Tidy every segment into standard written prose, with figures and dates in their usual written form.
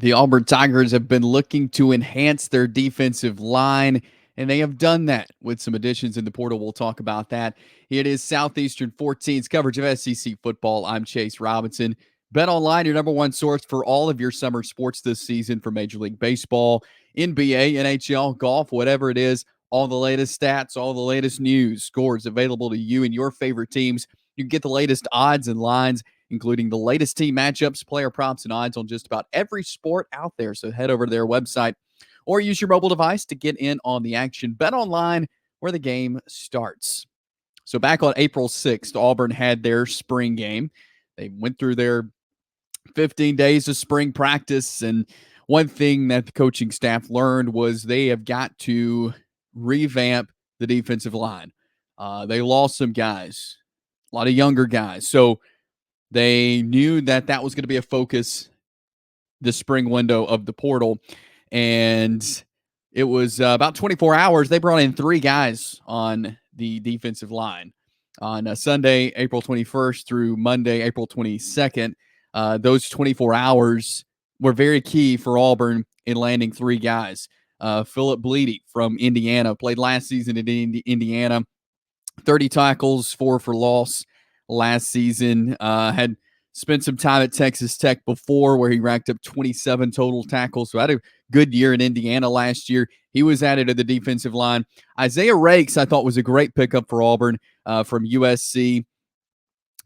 The Auburn Tigers have been looking to enhance their defensive line, and they have done that with some additions in the portal. We'll talk about that. It is Southeastern 14's coverage of SEC football. I'm Chase Robinson. Bet Online, your number one source for all of your summer sports this season for Major League Baseball, NBA, NHL, golf, whatever it is. All the latest stats, all the latest news, scores available to you and your favorite teams. You can get the latest odds and lines, including the latest team matchups, player props, and odds on just about every sport out there. So head over to their website or use your mobile device to get in on the action. Bet Online, where the game starts. So back on April 6th, Auburn had their spring game. They went through their 15 days of spring practice, and one thing that the coaching staff learned was they have got to revamp the defensive line. They lost some guys, a lot of younger guys. So they knew that that was going to be a focus the spring window of the portal. And it was about 24 hours. They brought in 3 guys on the defensive line on Sunday, April 21st through Monday, April 22nd. Those 24 hours were very key for Auburn in landing 3 guys. Philip Blidi from Indiana played last season in Indiana, 30 tackles, 4 for loss last season. Had spent some time at Texas Tech before where he racked up 27 total tackles. So had a good year in Indiana last year. He was added to the defensive line. Isaiah Raikes, I thought, was a great pickup for Auburn from USC,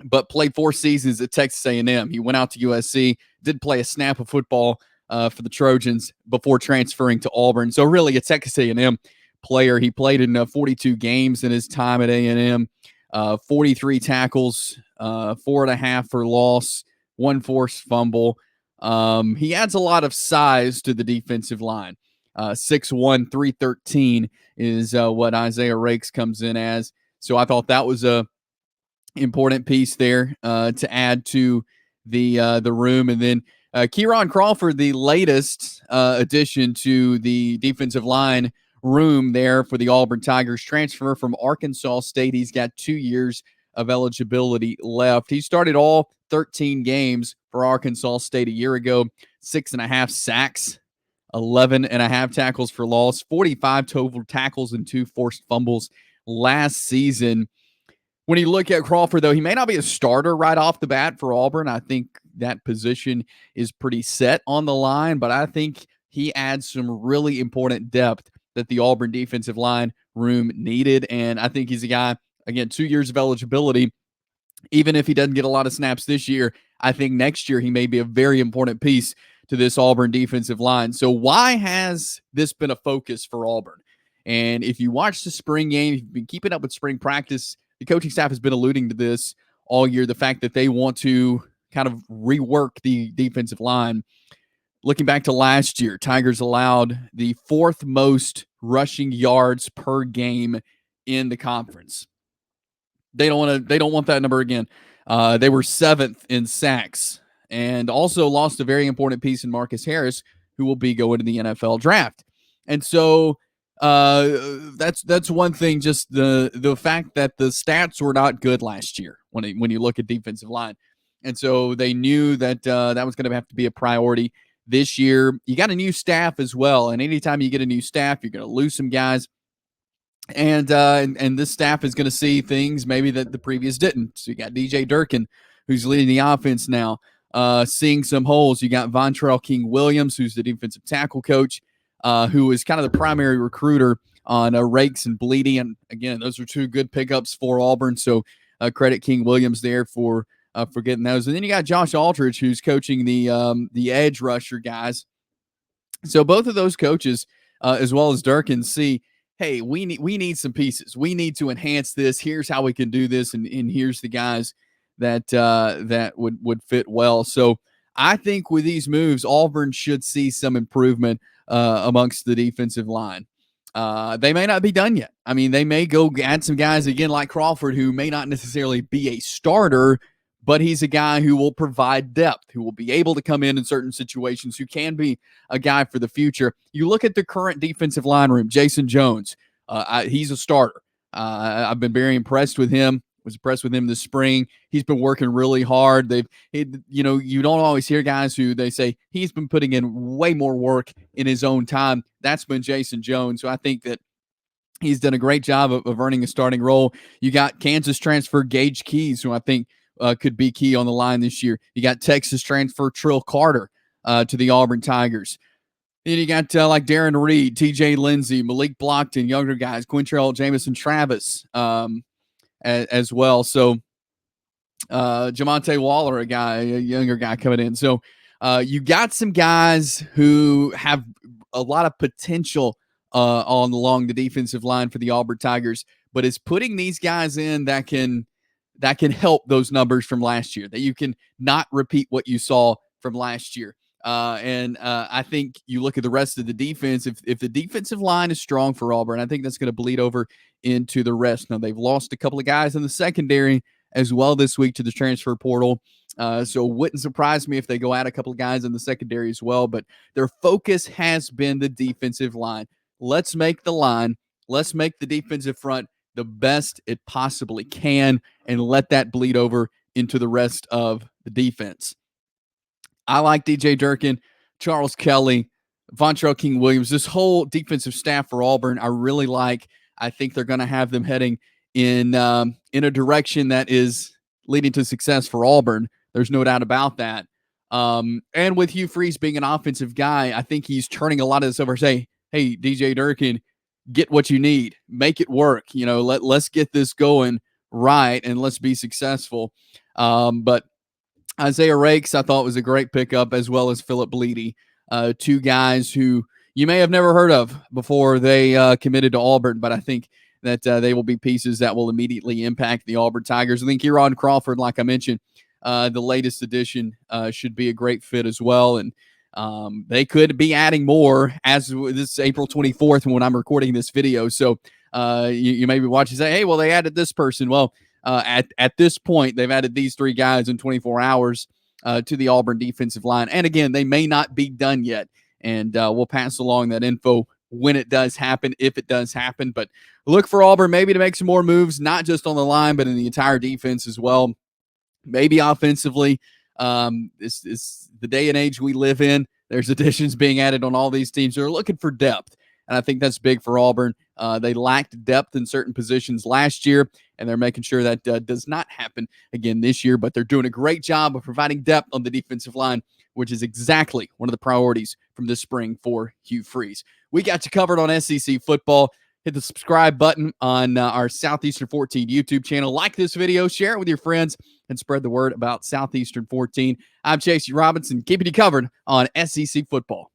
but played 4 seasons at Texas A&M. He went out to USC, did play a snap of football for the Trojans before transferring to Auburn. So really a Texas A&M player. He played in 42 games in his time at A&M. 43 tackles, 4.5 for loss, 1 forced fumble. He adds a lot of size to the defensive line. 6'1", 313 is what Isaiah Raikes comes in as. So I thought that was a important piece there to add to the room. And then Keyron Crawford, the latest addition to the defensive line room there for the Auburn Tigers, transfer from Arkansas State. He's got 2 years of eligibility left. He started all 13 games for Arkansas State a year ago, 6.5 sacks, 11.5 tackles for loss, 45 total tackles, and 2 forced fumbles last season. When you look at Crawford, though, he may not be a starter right off the bat for Auburn. I think that position is pretty set on the line, but I think he adds some really important depth that the Auburn defensive line room needed. And I think he's a guy, again, 2 years of eligibility. Even if he doesn't get a lot of snaps this year, I think next year he may be a very important piece to this Auburn defensive line. So why has this been a focus for Auburn? And if you watch the spring game, if you've been keeping up with spring practice, the coaching staff has been alluding to this all year, the fact that they want to kind of rework the defensive line. Looking back to last year, Tigers allowed the 4th most rushing yards per game in the conference. They don't want that number again. They were 7th in sacks and also lost a very important piece in Marcus Harris, who will be going to the NFL draft. And so that's one thing. Just the fact that the stats were not good last year when you look at defensive line, and so they knew that that was going to have to be a priority. This year, you got a new staff as well, and anytime you get a new staff, you're going to lose some guys, and this staff is going to see things maybe that the previous didn't. So you got DJ Durkin, who's leading the offense now, seeing some holes. You got Vontrell King-Williams, who's the defensive tackle coach, who is kind of the primary recruiter on Raikes and Blidi, and again, those are 2 good pickups for Auburn. So credit King-Williams there for getting those. And then you got Josh Aldridge, who's coaching the edge rusher guys. So both of those coaches, as well as Durkin, see, hey, we need some pieces. We need to enhance this. Here's how we can do this, and here's the guys that would fit well. So I think with these moves, Auburn should see some improvement amongst the defensive line. They may not be done yet. I mean, they may go add some guys again like Crawford, who may not necessarily be a starter, but he's a guy who will provide depth, who will be able to come in certain situations, who can be a guy for the future. You look at the current defensive line room, Jason Jones, he's a starter. I've been very impressed with him. Was impressed with him this spring. He's been working really hard. You don't always hear guys who they say he's been putting in way more work in his own time. That's been Jason Jones. So I think that he's done a great job of earning a starting role. You got Kansas transfer Gage Keys, who I think could be key on the line this year. You got Texas transfer Trill Carter to the Auburn Tigers. Then you got like Darren Reed, TJ Lindsey, Malik Blockton, younger guys, Quintrell Jamison Travis as well. So Jamonte Waller, a younger guy coming in. So you got some guys who have a lot of potential along the defensive line for the Auburn Tigers, but it's putting these guys in that can help those numbers from last year, that you can not repeat what you saw from last year. I think you look at the rest of the defense. If the defensive line is strong for Auburn, I think that's going to bleed over into the rest. Now, they've lost a couple of guys in the secondary as well this week to the transfer portal. So it wouldn't surprise me if they go out a couple of guys in the secondary as well. But their focus has been the defensive line. Let's make the line. Let's make the defensive front the best it possibly can and let that bleed over into the rest of the defense. I like DJ Durkin, Charles Kelly, Vontrell King-Williams, this whole defensive staff for Auburn. I really like. I think they're going to have them heading in a direction that is leading to success for Auburn. There's no doubt about that. And with Hugh Freeze being an offensive guy, I think he's turning a lot of this over. Say, hey, DJ Durkin, get what you need, make it work. Let's get this going right and let's be successful. But Isaiah Raikes, I thought, was a great pickup, as well as Philip Blidi, two guys who you may have never heard of before they committed to Auburn, but I think that they will be pieces that will immediately impact the Auburn Tigers. I think Keyron Crawford, like I mentioned, the latest addition, should be a great fit as well, and they could be adding more as this April 24th when I'm recording this video. So you may be watching and say, hey, well, they added this person. Well, at this point, they've added these three guys in 24 hours to the Auburn defensive line. And again, they may not be done yet. And we'll pass along that info when it does happen, if it does happen. But look for Auburn maybe to make some more moves, not just on the line, but in the entire defense as well. Maybe offensively. This is the day and age we live in. There's additions being added on all these teams. They're looking for depth. And I think that's big for Auburn. They lacked depth in certain positions last year, and they're making sure that does not happen again this year. But they're doing a great job of providing depth on the defensive line, which is exactly one of the priorities from this spring for Hugh Freeze. We got you covered on SEC football. Hit the subscribe button on our Southeastern 14 YouTube channel. Like this video, share it with your friends, and spread the word about Southeastern 14. I'm Chasey Robinson, keeping you covered on SEC football.